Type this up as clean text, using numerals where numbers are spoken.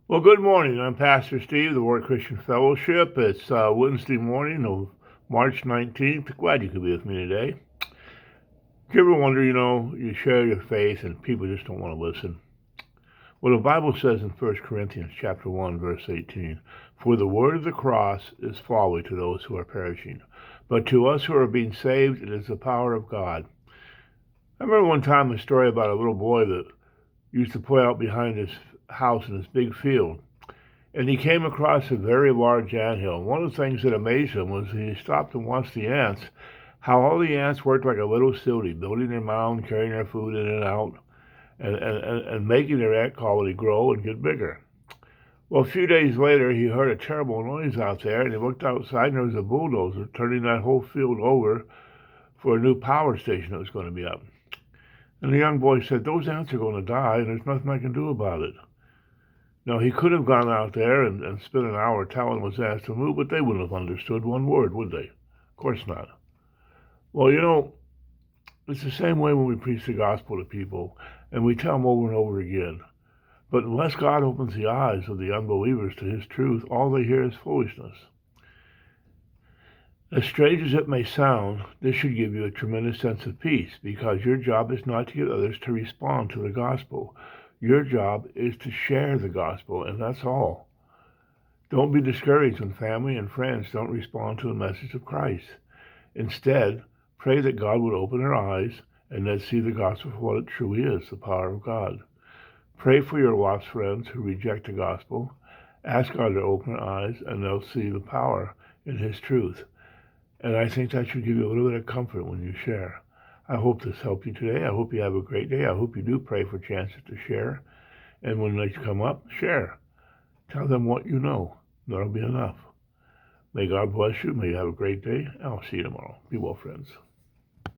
Well, good morning. I'm Pastor Steve, the Word Christian Fellowship. It's Wednesday morning of March 19th. Glad you could be with me today. Do you ever wonder, you share your faith and people just don't want to listen? Well, the Bible says in 1 Corinthians chapter 1, verse 18, "For the word of the cross is folly to those who are perishing, but to us who are being saved, it is the power of God." I remember one time a story about a little boy that used to play out behind his house in this big field. And he came across a very large anthill. One of the things that amazed him was he stopped and watched the ants, how all the ants worked like a little city, building their mound, carrying their food in and out, and making their ant colony grow and get bigger. Well, a few days later, he heard a terrible noise out there, and he looked outside, and there was a bulldozer turning that whole field over for a new power station that was going to be up. And the young boy said, "Those ants are going to die, and there's nothing I can do about it." Now, he could have gone out there and spent an hour telling those ants to move, but they wouldn't have understood one word, would they? Of course not. Well, it's the same way when we preach the gospel to people, and we tell them over and over again. But unless God opens the eyes of the unbelievers to his truth, all they hear is foolishness. As strange as it may sound, this should give you a tremendous sense of peace, because your job is not to get others to respond to the gospel. Your job is to share the gospel, and that's all. Don't be discouraged when family and friends don't respond to the message of Christ. Instead, pray that God would open their eyes and they'd see the gospel for what it truly is, the power of God. Pray for your lost friends who reject the gospel. Ask God to open their eyes, and they'll see the power in his truth. And I think that should give you a little bit of comfort when you share. I hope this helped you today. I hope you have a great day. I hope you do pray for chances to share. And when they come up, share. Tell them what you know. That'll be enough. May God bless you. May you have a great day. I'll see you tomorrow. Be well, friends.